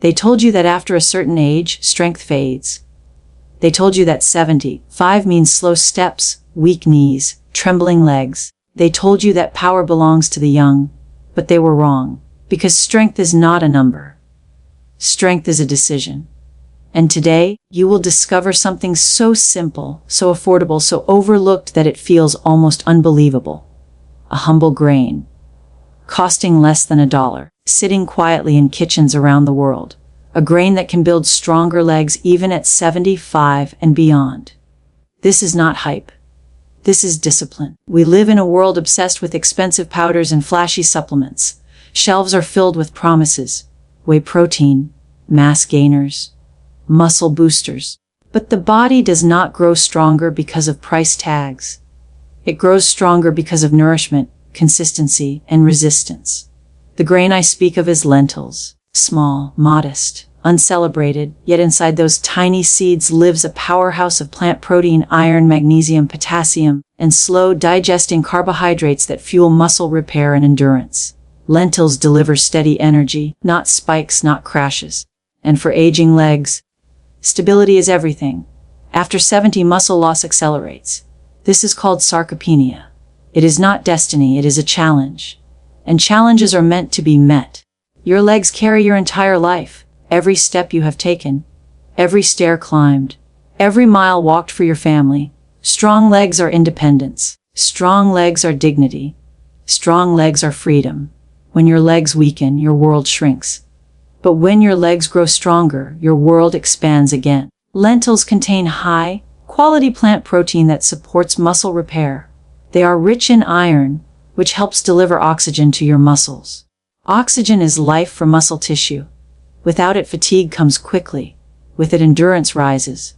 They told you that after a certain age, strength fades. They told you that 75 means slow steps, weak knees, trembling legs. They told you that power belongs to the young, but they were wrong, because strength is not a number. Strength is a decision. And today, you will discover something so simple, so affordable, so overlooked that it feels almost unbelievable. A humble grain, costing less than $1, sitting quietly in kitchens around the world. A grain that can build stronger legs even at 75 and beyond. This is not hype. This is discipline. We live in a world obsessed with expensive powders and flashy supplements. Shelves are filled with promises. Whey protein, mass gainers, muscle boosters. But the body does not grow stronger because of price tags. It grows stronger because of nourishment, consistency, and resistance. The grain I speak of is lentils. Small, modest, uncelebrated, yet inside those tiny seeds lives a powerhouse of plant protein, iron, magnesium, potassium, and slow-digesting carbohydrates that fuel muscle repair and endurance. Lentils deliver steady energy, not spikes, not crashes. And for aging legs, stability is everything. After 70, muscle loss accelerates. This is called sarcopenia. It is not destiny, it is a challenge. And challenges are meant to be met. Your legs carry your entire life, every step you have taken, every stair climbed, every mile walked for your family. Strong legs are independence. Strong legs are dignity. Strong legs are freedom. When your legs weaken, your world shrinks. But when your legs grow stronger, your world expands again. Lentils contain high-quality plant protein that supports muscle repair. They are rich in iron, which helps deliver oxygen to your muscles. Oxygen is life for muscle tissue. Without it, fatigue comes quickly. With it, endurance rises.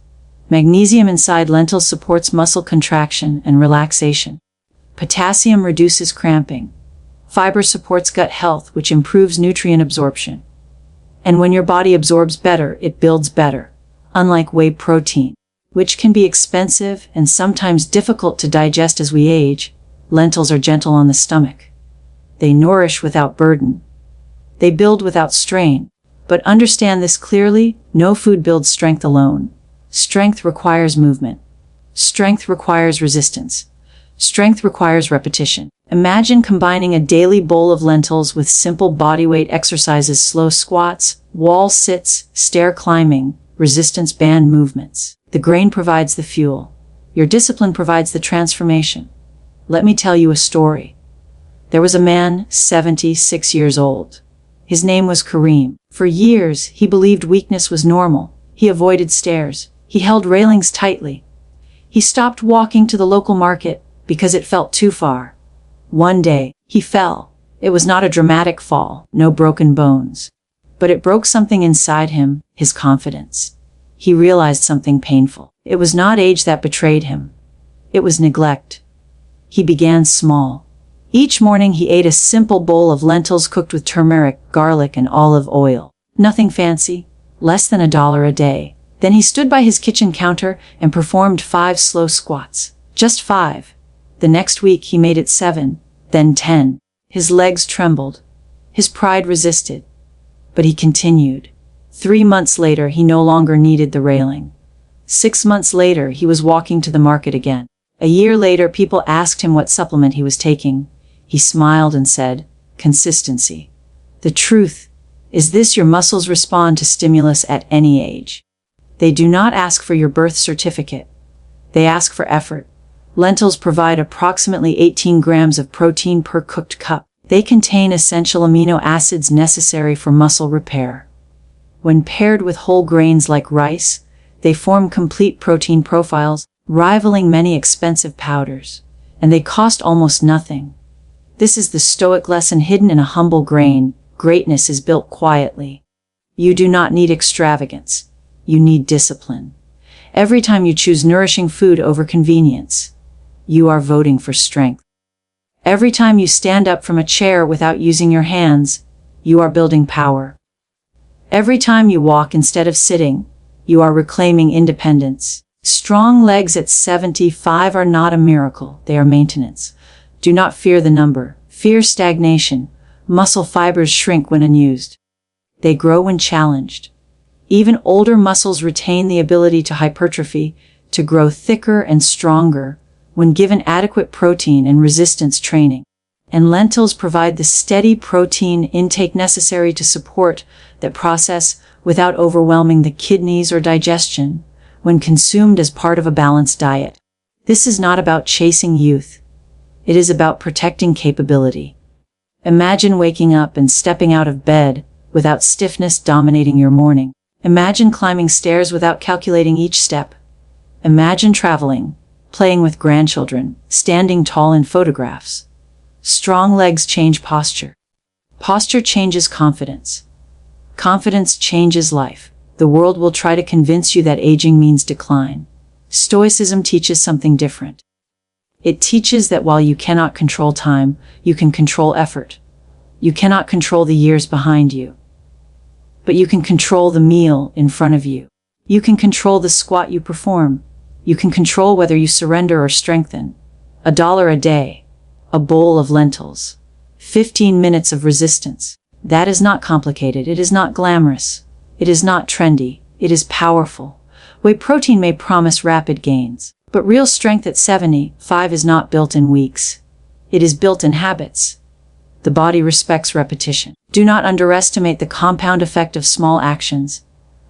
Magnesium inside lentils supports muscle contraction and relaxation. Potassium reduces cramping. Fiber supports gut health, which improves nutrient absorption. And when your body absorbs better, it builds better. Unlike whey protein, which can be expensive and sometimes difficult to digest as we age, lentils are gentle on the stomach. They nourish without burden. They build without strain. But understand this clearly, no food builds strength alone. Strength requires movement. Strength requires resistance. Strength requires repetition. Imagine combining a daily bowl of lentils with simple bodyweight exercises, slow squats, wall sits, stair climbing, resistance band movements. The grain provides the fuel. Your discipline provides the transformation. Let me tell you a story. There was a man, 76 years old. His name was Kareem. For years, he believed weakness was normal. He avoided stairs. He held railings tightly. He stopped walking to the local market because it felt too far. One day, he fell. It was not a dramatic fall, no broken bones. But it broke something inside him, his confidence. He realized something painful. It was not age that betrayed him. It was neglect. He began small. Each morning he ate a simple bowl of lentils cooked with turmeric, garlic, and olive oil. Nothing fancy, less than $1 a day. Then he stood by his kitchen counter and performed 5 slow squats. Just 5. The next week he made it 7, then 10. His legs trembled. His pride resisted. But he continued. 3 months later he no longer needed the railing. 6 months later he was walking to the market again. A year later people asked him what supplement he was taking. He smiled and said, "Consistency." The truth is this: your muscles respond to stimulus at any age. They do not ask for your birth certificate. They ask for effort. Lentils provide approximately 18 grams of protein per cooked cup. They contain essential amino acids necessary for muscle repair. When paired with whole grains like rice, they form complete protein profiles, rivaling many expensive powders. And they cost almost nothing. This is the Stoic lesson hidden in a humble grain. Greatness is built quietly. You do not need extravagance. You need discipline. Every time you choose nourishing food over convenience, you are voting for strength. Every time you stand up from a chair without using your hands, you are building power. Every time you walk instead of sitting, you are reclaiming independence. Strong legs at 75 are not a miracle, they are maintenance. Do not fear the number. Fear stagnation. Muscle fibers shrink when unused. They grow when challenged. Even older muscles retain the ability to hypertrophy, to grow thicker and stronger, when given adequate protein and resistance training. And lentils provide the steady protein intake necessary to support that process without overwhelming the kidneys or digestion, when consumed as part of a balanced diet. This is not about chasing youth. It is about protecting capability. Imagine waking up and stepping out of bed without stiffness dominating your morning. Imagine climbing stairs without calculating each step. Imagine traveling, playing with grandchildren, standing tall in photographs. Strong legs change posture. Posture changes confidence. Confidence changes life. The world will try to convince you that aging means decline. Stoicism teaches something different. It teaches that while you cannot control time, you can control effort. You cannot control the years behind you, but you can control the meal in front of you. You can control the squat you perform. You can control whether you surrender or strengthen. $1 a day, a bowl of lentils, 15 minutes of resistance. That is not complicated. It is not glamorous. It is not trendy. It is powerful. Whey protein may promise rapid gains, but real strength at 75 is not built in weeks. It is built in habits. The body respects repetition. Do not underestimate the compound effect of small actions.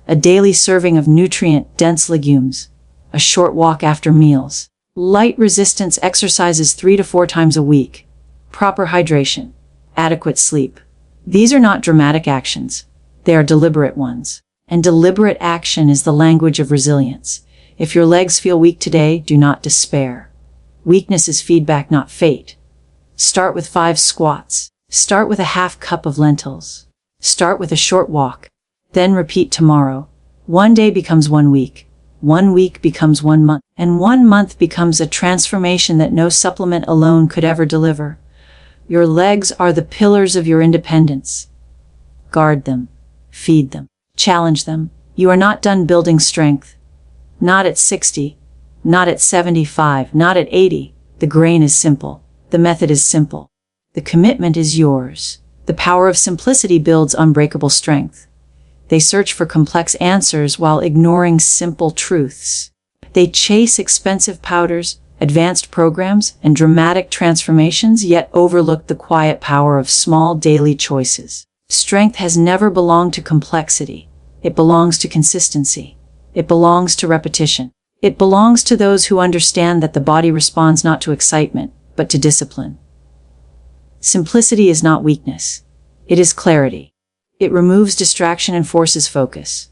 A daily serving of nutrient-dense legumes. A short walk after meals. Light resistance exercises 3 to 4 times a week. Proper hydration. Adequate sleep. These are not dramatic actions. They are deliberate ones. And deliberate action is the language of resilience. If your legs feel weak today, do not despair. Weakness is feedback, not fate. Start with 5 squats. Start with a half cup of lentils. Start with a short walk. Then repeat tomorrow. 1 day becomes 1 week. 1 week becomes 1 month. And 1 month becomes a transformation that no supplement alone could ever deliver. Your legs are the pillars of your independence. Guard them. Feed them. Challenge them. You are not done building strength. Not at 60. Not at 75. Not at 80. The grain is simple. The method is simple. The commitment is yours. The power of simplicity builds unbreakable strength. They search for complex answers while ignoring simple truths. They chase expensive powders, advanced programs, and dramatic transformations, yet overlook the quiet power of small daily choices. Strength has never belonged to complexity. It belongs to consistency. It belongs to repetition. It belongs to those who understand that the body responds not to excitement, but to discipline. Simplicity is not weakness. It is clarity. It removes distraction and forces focus.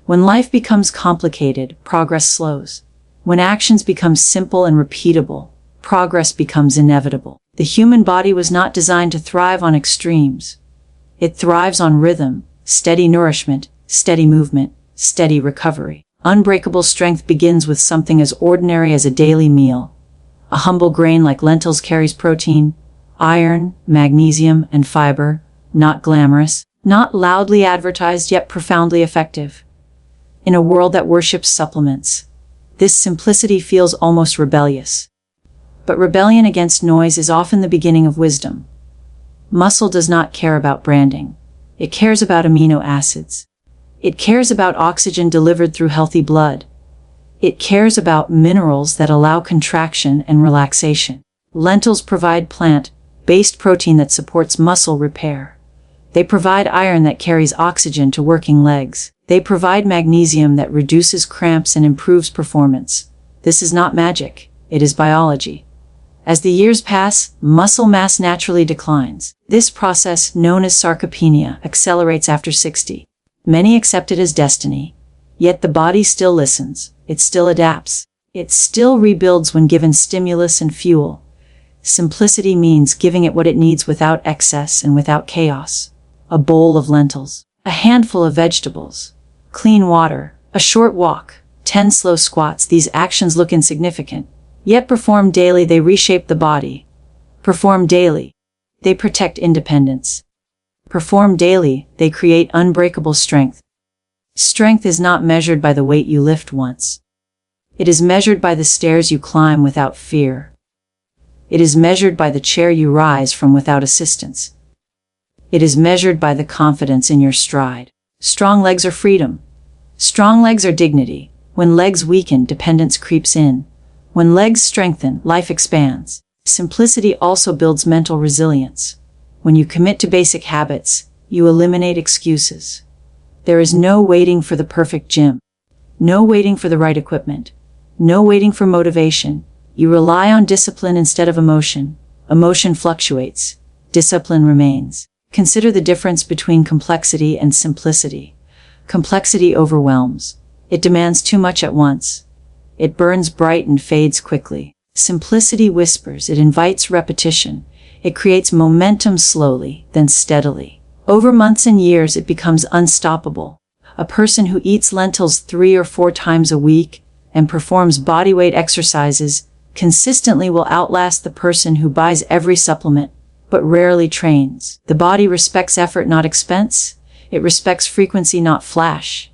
When life becomes complicated, progress slows. When actions become simple and repeatable, progress becomes inevitable. The human body was not designed to thrive on extremes. It thrives on rhythm, steady nourishment, steady movement, steady recovery. Unbreakable strength begins with something as ordinary as a daily meal. A humble grain like lentils carries protein, iron, magnesium, and fiber, not glamorous, not loudly advertised, yet profoundly effective. In a world that worships supplements, this simplicity feels almost rebellious. But rebellion against noise is often the beginning of wisdom. Muscle does not care about branding. It cares about amino acids. It cares about oxygen delivered through healthy blood. It cares about minerals that allow contraction and relaxation. Lentils provide plant-based protein that supports muscle repair. They provide iron that carries oxygen to working legs. They provide magnesium that reduces cramps and improves performance. This is not magic. It is biology. As the years pass, muscle mass naturally declines. This process, known as sarcopenia, accelerates after 60. Many accept it as destiny. Yet the body still listens. It still adapts. It still rebuilds when given stimulus and fuel. Simplicity means giving it what it needs without excess and without chaos. A bowl of lentils, a handful of vegetables, clean water, a short walk, 10 slow squats. These actions look insignificant. Yet performed daily, they reshape the body. Performed daily, they protect independence. Performed daily, they create unbreakable strength. Strength is not measured by the weight you lift once. It is measured by the stairs you climb without fear. It is measured by the chair you rise from without assistance. It is measured by the confidence in your stride. Strong legs are freedom. Strong legs are dignity. When legs weaken, dependence creeps in. When legs strengthen, life expands. Simplicity also builds mental resilience. When you commit to basic habits, you eliminate excuses. There is no waiting for the perfect gym. No waiting for the right equipment. No waiting for motivation. You rely on discipline instead of emotion. Emotion fluctuates. Discipline remains. Consider the difference between complexity and simplicity. Complexity overwhelms. It demands too much at once. It burns bright and fades quickly. Simplicity whispers. It invites repetition. It creates momentum slowly, then steadily. Over months and years, it becomes unstoppable. A person who eats lentils 3 or 4 times a week and performs bodyweight exercises consistently will outlast the person who buys every supplement but rarely trains. The body respects effort, not expense. It respects frequency, not flash.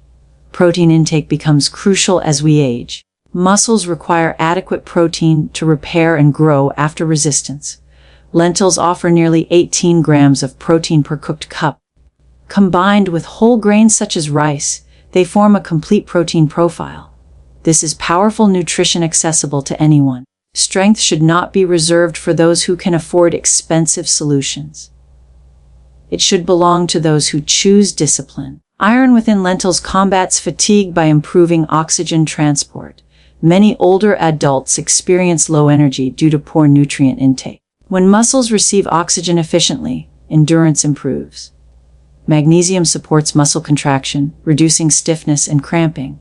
Protein intake becomes crucial as we age. Muscles require adequate protein to repair and grow after resistance. Lentils offer nearly 18 grams of protein per cooked cup. Combined with whole grains such as rice, they form a complete protein profile. This is powerful nutrition accessible to anyone. Strength should not be reserved for those who can afford expensive solutions. It should belong to those who choose discipline. Iron within lentils combats fatigue by improving oxygen transport. Many older adults experience low energy due to poor nutrient intake. When muscles receive oxygen efficiently, endurance improves. Magnesium supports muscle contraction, reducing stiffness and cramping.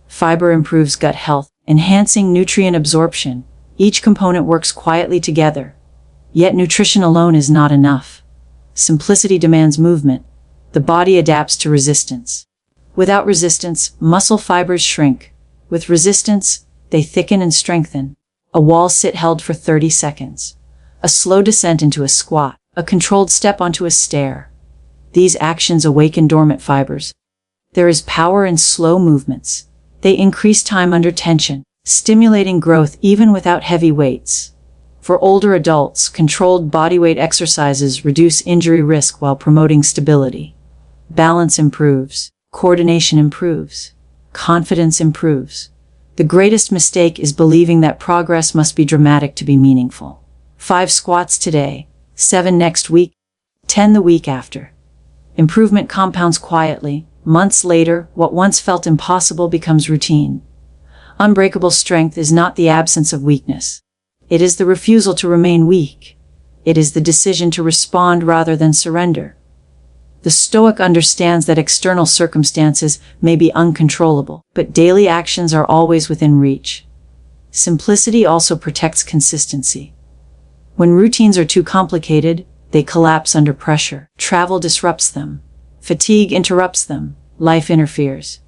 Fiber improves gut health, enhancing nutrient absorption. Each component works quietly together. Yet nutrition alone is not enough. Simplicity demands movement. The body adapts to resistance. Without resistance, muscle fibers shrink. With resistance, they thicken and strengthen. A wall sit held for 30 seconds. A slow descent into a squat. A controlled step onto a stair. These actions awaken dormant fibers. There is power in slow movements. They increase time under tension, stimulating growth even without heavy weights. For older adults, controlled bodyweight exercises reduce injury risk while promoting stability. Balance improves. Coordination improves. Confidence improves. The greatest mistake is believing that progress must be dramatic to be meaningful. 5 squats today, 7 next week, 10 the week after. Improvement compounds quietly. Months later, what once felt impossible becomes routine. Unbreakable strength is not the absence of weakness. It is the refusal to remain weak. It is the decision to respond rather than surrender. The Stoic understands that external circumstances may be uncontrollable, but daily actions are always within reach. Simplicity also protects consistency. When routines are too complicated, they collapse under pressure. Travel disrupts them. Fatigue interrupts them. Life interferes.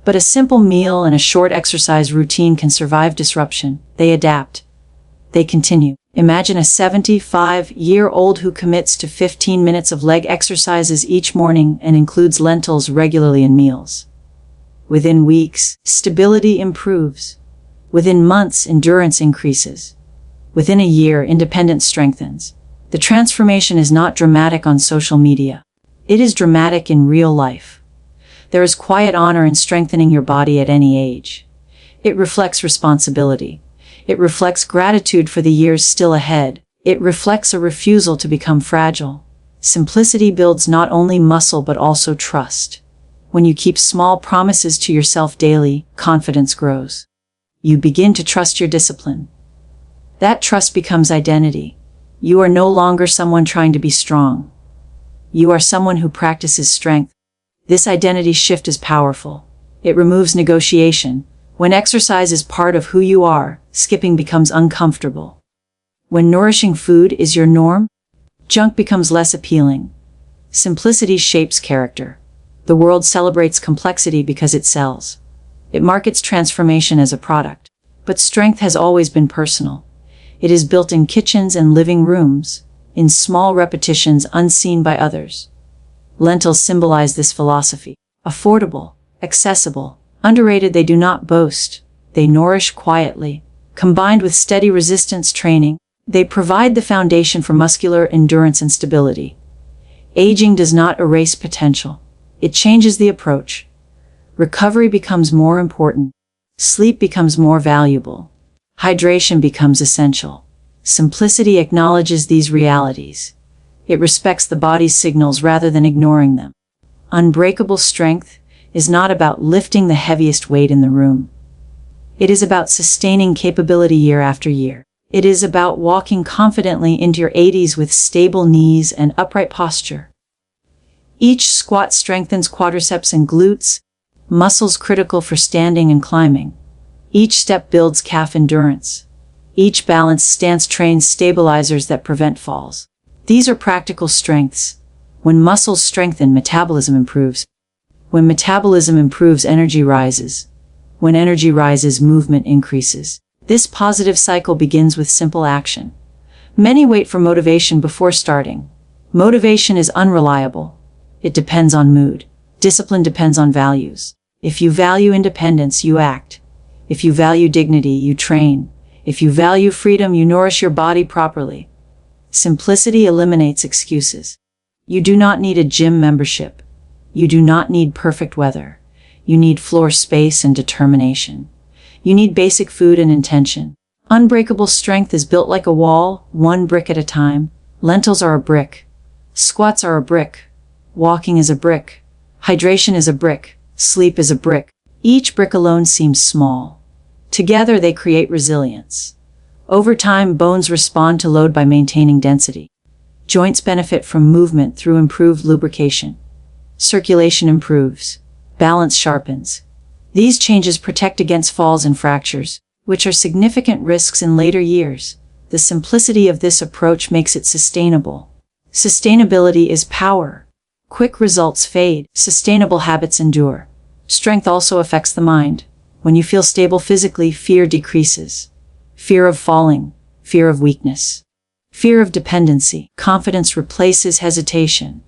But a simple meal and a short exercise routine can survive disruption. They adapt. They continue. Imagine a 75-year-old who commits to 15 minutes of leg exercises each morning and includes lentils regularly in meals. Within weeks, stability improves. Within months, endurance increases. Within a year, independence strengthens. The transformation is not dramatic on social media. It is dramatic in real life. There is quiet honor in strengthening your body at any age. It reflects responsibility. It reflects gratitude for the years still ahead. It reflects a refusal to become fragile. Simplicity builds not only muscle but also trust. When you keep small promises to yourself daily, confidence grows. You begin to trust your discipline. That trust becomes identity. You are no longer someone trying to be strong. You are someone who practices strength. This identity shift is powerful. It removes negotiation. When exercise is part of who you are, skipping becomes uncomfortable. When nourishing food is your norm, junk becomes less appealing. Simplicity shapes character. The world celebrates complexity because it sells. It markets transformation as a product. But strength has always been personal. It is built in kitchens and living rooms, in small repetitions unseen by others. Lentils symbolize this philosophy. Affordable, accessible, underrated, they do not boast. They nourish quietly. Combined with steady resistance training, they provide the foundation for muscular endurance and stability. Aging does not erase potential. It changes the approach. Recovery becomes more important. Sleep becomes more valuable. Hydration becomes essential. Simplicity acknowledges these realities. It respects the body's signals rather than ignoring them. Unbreakable strength is not about lifting the heaviest weight in the room. It is about sustaining capability year after year. It is about walking confidently into your 80s with stable knees and upright posture. Each squat strengthens quadriceps and glutes, muscles critical for standing and climbing. Each step builds calf endurance. Each balanced stance trains stabilizers that prevent falls. These are practical strengths. When muscles strengthen, metabolism improves. When metabolism improves, energy rises. When energy rises, movement increases. This positive cycle begins with simple action. Many wait for motivation before starting. Motivation is unreliable. It depends on mood. Discipline depends on values. If you value independence, you act. If you value dignity, you train. If you value freedom, you nourish your body properly. Simplicity eliminates excuses. You do not need a gym membership. You do not need perfect weather. You need floor space and determination. You need basic food and intention. Unbreakable strength is built like a wall, one brick at a time. Lentils are a brick. Squats are a brick. Walking is a brick. Hydration is a brick. Sleep is a brick. Each brick alone seems small. Together they create resilience. Over time, bones respond to load by maintaining density. Joints benefit from movement through improved lubrication. Circulation improves. Balance sharpens. These changes protect against falls and fractures, which are significant risks in later years. The simplicity of this approach makes it sustainable. Sustainability is power. Quick results fade. Sustainable habits endure. Strength also affects the mind. When you feel stable physically, fear decreases. Fear of falling. Fear of weakness. Fear of dependency. Confidence replaces hesitation.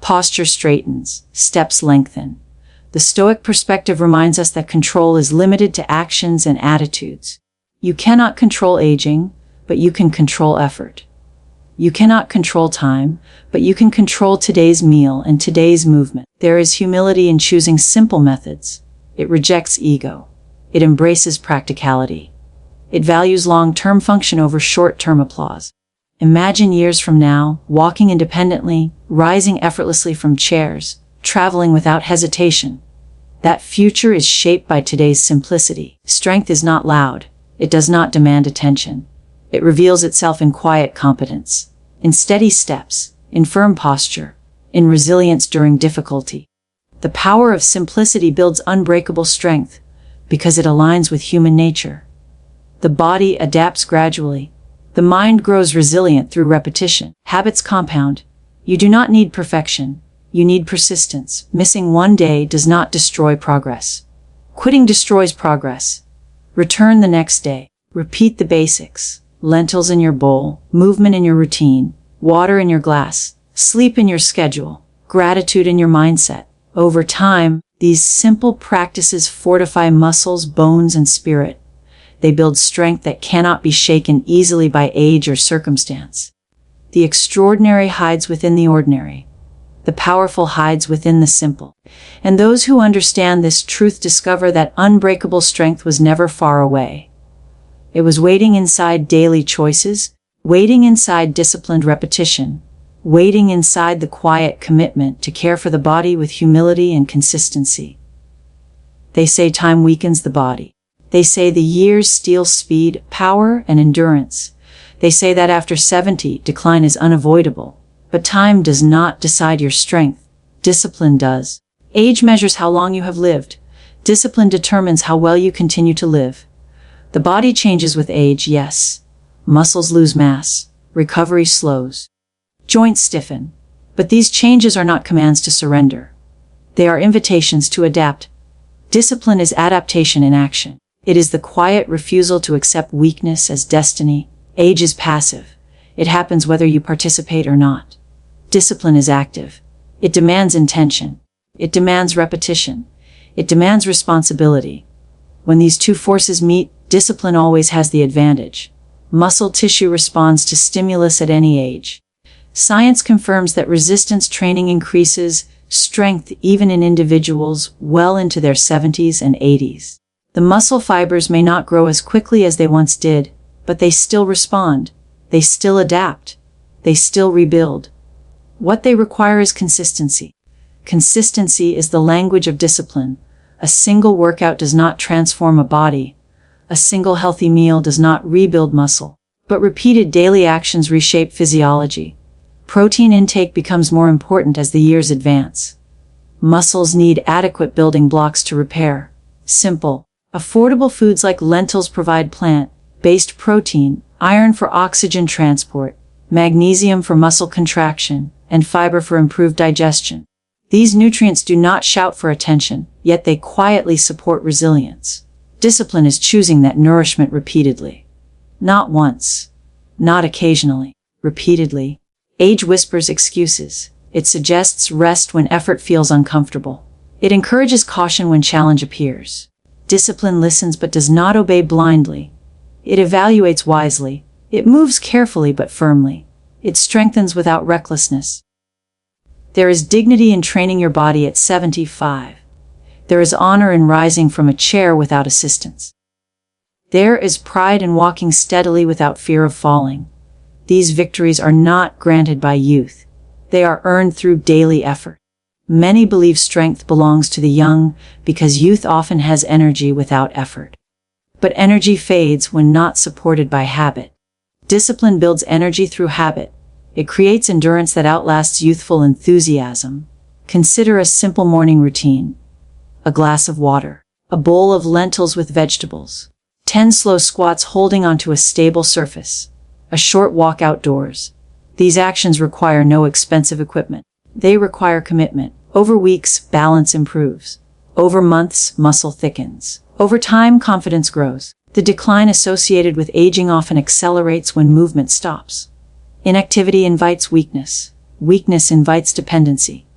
Posture straightens. Steps lengthen. The Stoic perspective reminds us that control is limited to actions and attitudes. You cannot control aging, but you can control effort. You cannot control time, but you can control today's meal and today's movement. There is humility in choosing simple methods. It rejects ego. It embraces practicality. It values long-term function over short-term applause. Imagine years from now, walking independently, rising effortlessly from chairs, traveling without hesitation. That future is shaped by today's simplicity. Strength is not loud. It does not demand attention. It reveals itself in quiet competence, in steady steps, in firm posture, in resilience during difficulty. The power of simplicity builds unbreakable strength because it aligns with human nature. The body adapts gradually. The mind grows resilient through repetition. Habits compound. You do not need perfection. You need persistence. Missing one day does not destroy progress. Quitting destroys progress. Return the next day. Repeat the basics. Lentils in your bowl, movement in your routine, water in your glass, sleep in your schedule, gratitude in your mindset. Over time, these simple practices fortify muscles, bones, and spirit. They build strength that cannot be shaken easily by age or circumstance. The extraordinary hides within the ordinary. The powerful hides within the simple. And those who understand this truth discover that unbreakable strength was never far away. It was waiting inside daily choices, waiting inside disciplined repetition, waiting inside the quiet commitment to care for the body with humility and consistency. They say time weakens the body. They say the years steal speed, power, and endurance. They say that after 70, decline is unavoidable. But time does not decide your strength. Discipline does. Age measures how long you have lived. Discipline determines how well you continue to live. The body changes with age, yes. Muscles lose mass. Recovery slows. Joints stiffen. But these changes are not commands to surrender. They are invitations to adapt. Discipline is adaptation in action. It is the quiet refusal to accept weakness as destiny. Age is passive. It happens whether you participate or not. Discipline is active. It demands intention. It demands repetition. It demands responsibility. When these two forces meet, discipline always has the advantage. Muscle tissue responds to stimulus at any age. Science confirms that resistance training increases strength even in individuals well into their 70s and 80s. The muscle fibers may not grow as quickly as they once did, but they still respond. They still adapt. They still rebuild. What they require is consistency. Consistency is the language of discipline. A single workout does not transform a body. A single healthy meal does not rebuild muscle. But repeated daily actions reshape physiology. Protein intake becomes more important as the years advance. Muscles need adequate building blocks to repair. Simple, affordable foods like lentils provide plant-based protein, iron for oxygen transport, magnesium for muscle contraction, and fiber for improved digestion. These nutrients do not shout for attention, yet they quietly support resilience. Discipline is choosing that nourishment repeatedly. Not once. Not occasionally. Repeatedly. Age whispers excuses. It suggests rest when effort feels uncomfortable. It encourages caution when challenge appears. Discipline listens but does not obey blindly. It evaluates wisely. It moves carefully but firmly. It strengthens without recklessness. There is dignity in training your body at 75. There is honor in rising from a chair without assistance. There is pride in walking steadily without fear of falling. These victories are not granted by youth. They are earned through daily effort. Many believe strength belongs to the young because youth often has energy without effort. But energy fades when not supported by habit. Discipline builds energy through habit. It creates endurance that outlasts youthful enthusiasm. Consider a simple morning routine. A glass of water. A bowl of lentils with vegetables. 10 slow squats holding onto a stable surface. A short walk outdoors. These actions require no expensive equipment. They require commitment. Over weeks, balance improves. Over months, muscle thickens. Over time, confidence grows. The decline associated with aging often accelerates when movement stops. Inactivity invites weakness. Weakness invites dependency.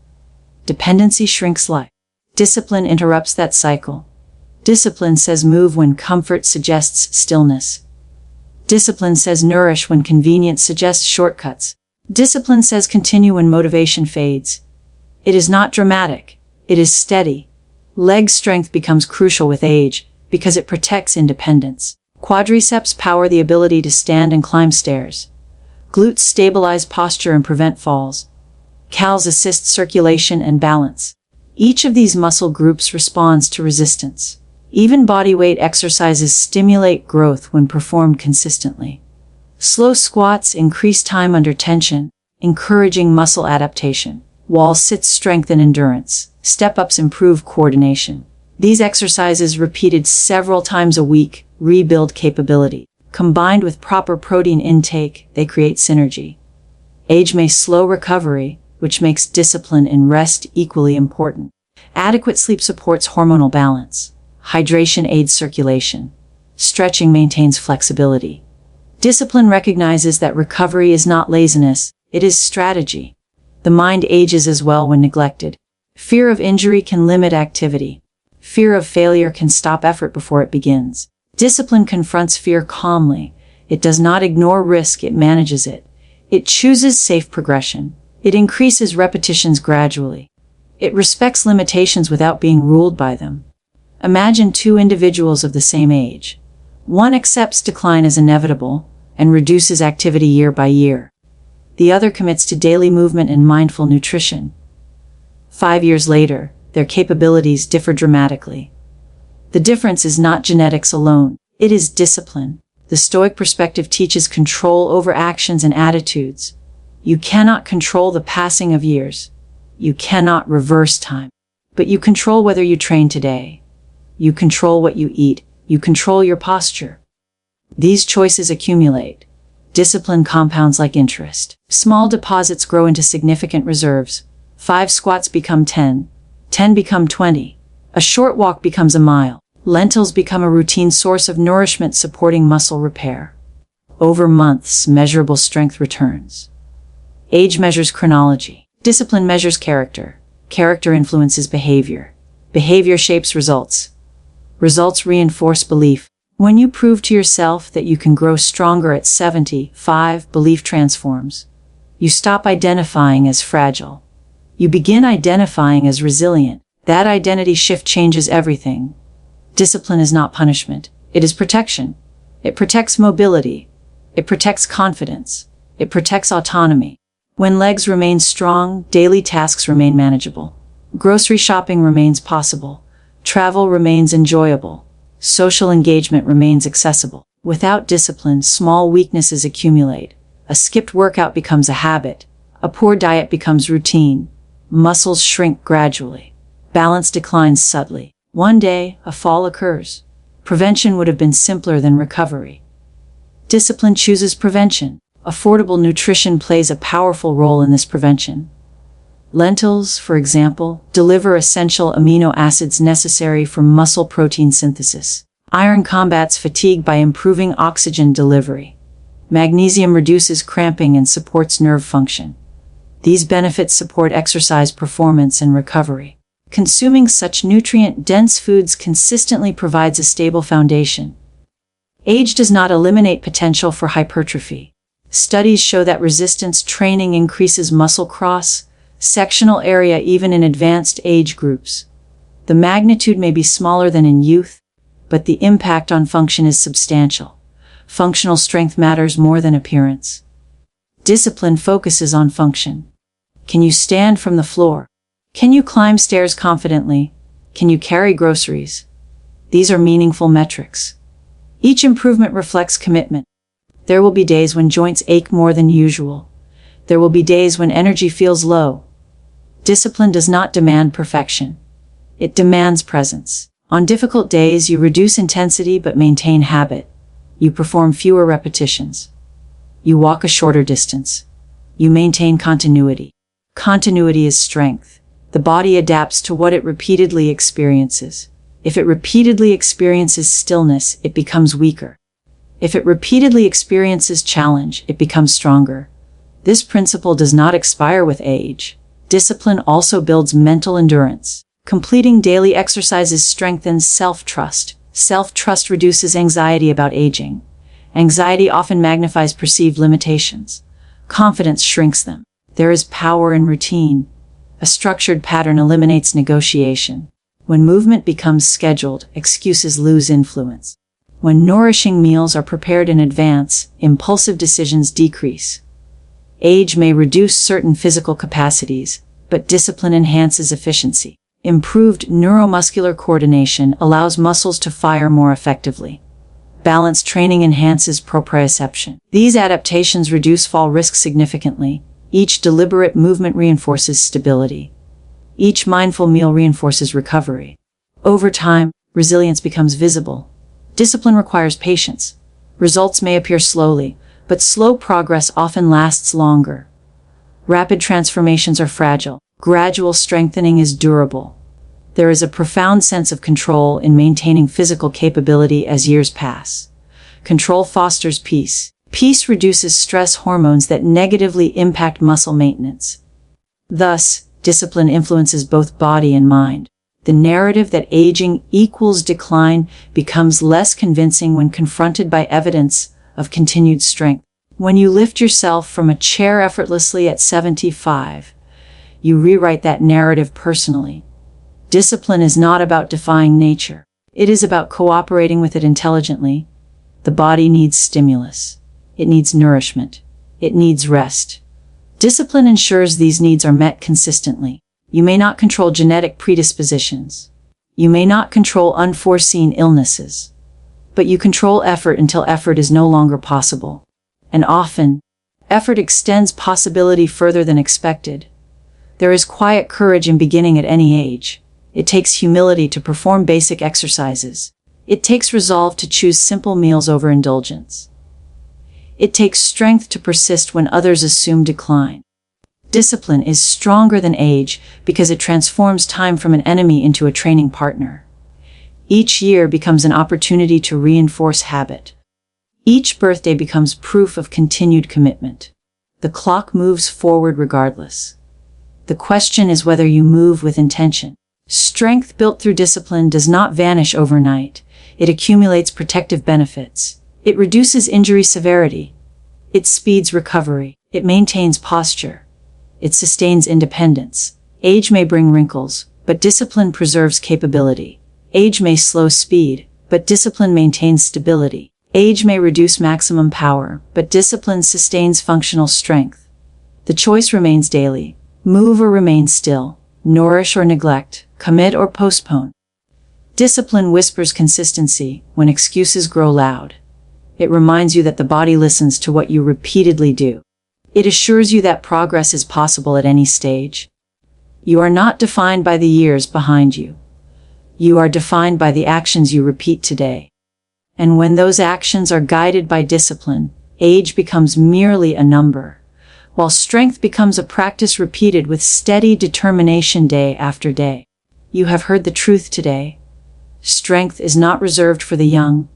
Dependency shrinks life. Discipline interrupts that cycle. Discipline says move when comfort suggests stillness. Discipline says nourish when convenience suggests shortcuts. Discipline says continue when motivation fades. It is not dramatic. It is steady. Leg strength becomes crucial with age because it protects independence. Quadriceps power the ability to stand and climb stairs. Glutes stabilize posture and prevent falls. Cals assist circulation and balance. Each of these muscle groups responds to resistance. Even bodyweight exercises stimulate growth when performed consistently. Slow squats increase time under tension, encouraging muscle adaptation. Wall sits strengthen endurance. Step-ups improve coordination. These exercises, repeated several times a week, rebuild capability. Combined with proper protein intake, they create synergy. Age may slow recovery, which makes discipline in rest equally important. Adequate sleep supports hormonal balance. Hydration aids circulation. Stretching maintains flexibility. Discipline recognizes that recovery is not laziness, it is strategy. The mind ages as well when neglected. Fear of injury can limit activity. Fear of failure can stop effort before it begins. Discipline confronts fear calmly. It does not ignore risk, it manages it. It chooses safe progression. It increases repetitions gradually. It respects limitations without being ruled by them. Imagine two individuals of the same age. One accepts decline as inevitable and reduces activity year by year. The other commits to daily movement and mindful nutrition. 5 years later, their capabilities differ dramatically. The difference is not genetics alone, it is discipline. The Stoic perspective teaches control over actions and attitudes. You cannot control the passing of years. You cannot reverse time. But you control whether you train today. You control what you eat. You control your posture. These choices accumulate. Discipline compounds like interest. Small deposits grow into significant reserves. 5 squats become 10. 10 become 20. A short walk becomes a mile. Lentils become a routine source of nourishment supporting muscle repair. Over months, measurable strength returns. Age measures chronology. Discipline measures character. Character influences behavior. Behavior shapes results. Results reinforce belief. When you prove to yourself that you can grow stronger at 75, belief transforms. You stop identifying as fragile. You begin identifying as resilient. That identity shift changes everything. Discipline is not punishment. It is protection. It protects mobility. It protects confidence. It protects autonomy. When legs remain strong, daily tasks remain manageable. Grocery shopping remains possible. Travel remains enjoyable. Social engagement remains accessible. Without discipline, small weaknesses accumulate. A skipped workout becomes a habit. A poor diet becomes routine. Muscles shrink gradually. Balance declines subtly. One day, a fall occurs. Prevention would have been simpler than recovery. Discipline chooses prevention. Affordable nutrition plays a powerful role in this prevention. Lentils, for example, deliver essential amino acids necessary for muscle protein synthesis. Iron combats fatigue by improving oxygen delivery. Magnesium reduces cramping and supports nerve function. These benefits support exercise performance and recovery. Consuming such nutrient-dense foods consistently provides a stable foundation. Age does not eliminate potential for hypertrophy. Studies show that resistance training increases muscle cross-sectional area even in advanced age groups. The magnitude may be smaller than in youth, but the impact on function is substantial. Functional strength matters more than appearance. Discipline focuses on function. Can you stand from the floor? Can you climb stairs confidently? Can you carry groceries? These are meaningful metrics. Each improvement reflects commitment. There will be days when joints ache more than usual. There will be days when energy feels low. Discipline does not demand perfection. It demands presence. On difficult days, you reduce intensity but maintain habit. You perform fewer repetitions. You walk a shorter distance. You maintain continuity. Continuity is strength. The body adapts to what it repeatedly experiences. If it repeatedly experiences stillness, it becomes weaker. If it repeatedly experiences challenge, it becomes stronger. This principle does not expire with age. Discipline also builds mental endurance. Completing daily exercises strengthens self-trust. Self-trust reduces anxiety about aging. Anxiety often magnifies perceived limitations. Confidence shrinks them. There is power in routine. A structured pattern eliminates negotiation. When movement becomes scheduled, excuses lose influence. When nourishing meals are prepared in advance, impulsive decisions decrease. Age may reduce certain physical capacities, but discipline enhances efficiency. Improved neuromuscular coordination allows muscles to fire more effectively. Balanced training enhances proprioception. These adaptations reduce fall risk significantly. Each deliberate movement reinforces stability. Each mindful meal reinforces recovery. Over time, resilience becomes visible. Discipline requires patience. Results may appear slowly, but slow progress often lasts longer. Rapid transformations are fragile. Gradual strengthening is durable. There is a profound sense of control in maintaining physical capability as years pass. Control fosters peace. Peace reduces stress hormones that negatively impact muscle maintenance. Thus, discipline influences both body and mind. The narrative that aging equals decline becomes less convincing when confronted by evidence of continued strength. When you lift yourself from a chair effortlessly at 75, you rewrite that narrative personally. Discipline is not about defying nature. It is about cooperating with it intelligently. The body needs stimulus. It needs nourishment. It needs rest. Discipline ensures these needs are met consistently. You may not control genetic predispositions. You may not control unforeseen illnesses. But you control effort until effort is no longer possible. And often, effort extends possibility further than expected. There is quiet courage in beginning at any age. It takes humility to perform basic exercises. It takes resolve to choose simple meals over indulgence. It takes strength to persist when others assume decline. Discipline is stronger than age because it transforms time from an enemy into a training partner. Each year becomes an opportunity to reinforce habit. Each birthday becomes proof of continued commitment. The clock moves forward regardless. The question is whether you move with intention. Strength built through discipline does not vanish overnight. It accumulates protective benefits. It reduces injury severity. It speeds recovery. It maintains posture. It sustains independence. Age may bring wrinkles, but discipline preserves capability. Age may slow speed, but discipline maintains stability. Age may reduce maximum power, but discipline sustains functional strength. The choice remains daily. Move or remain still. Nourish or neglect. Commit or postpone. Discipline whispers consistency when excuses grow loud. It reminds you that the body listens to what you repeatedly do. It assures you that progress is possible at any stage. You are not defined by the years behind you. You are defined by the actions you repeat today. And when those actions are guided by discipline, age becomes merely a number, while strength becomes a practice repeated with steady determination day after day. You have heard the truth today. Strength is not reserved for the young.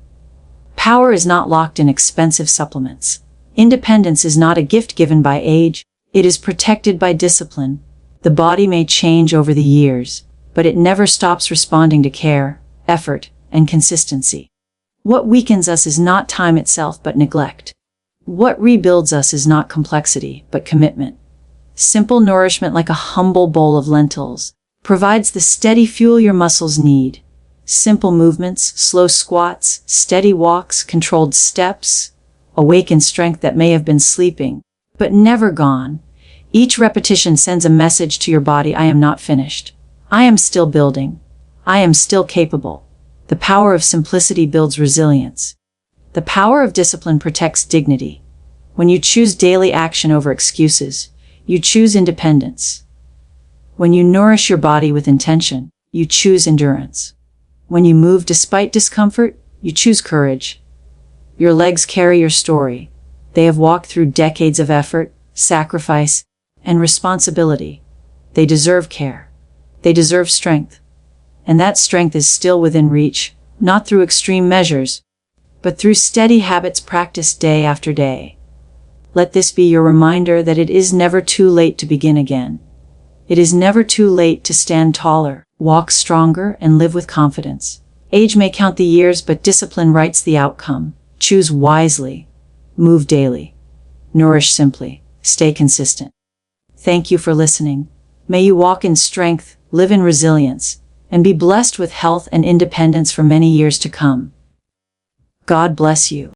Power is not locked in expensive supplements. Independence is not a gift given by age. It is protected by discipline. The body may change over the years, but it never stops responding to care, effort, and consistency. What weakens us is not time itself, but neglect. What rebuilds us is not complexity, but commitment. Simple nourishment, like a humble bowl of lentils, provides the steady fuel your muscles need. Simple movements, slow squats, steady walks, controlled steps, awaken strength that may have been sleeping, but never gone. Each repetition sends a message to your body: I am not finished. I am still building. I am still capable. The power of simplicity builds resilience. The power of discipline protects dignity. When you choose daily action over excuses, you choose independence. When you nourish your body with intention, you choose endurance. When you move despite discomfort, you choose courage. Your legs carry your story. They have walked through decades of effort, sacrifice, and responsibility. They deserve care. They deserve strength. And that strength is still within reach, not through extreme measures, but through steady habits practiced day after day. Let this be your reminder that it is never too late to begin again. It is never too late to stand taller, walk stronger, and live with confidence. Age may count the years, but discipline writes the outcome. Choose wisely. Move daily. Nourish simply. Stay consistent. Thank you for listening. May you walk in strength, live in resilience, and be blessed with health and independence for many years to come. God bless you.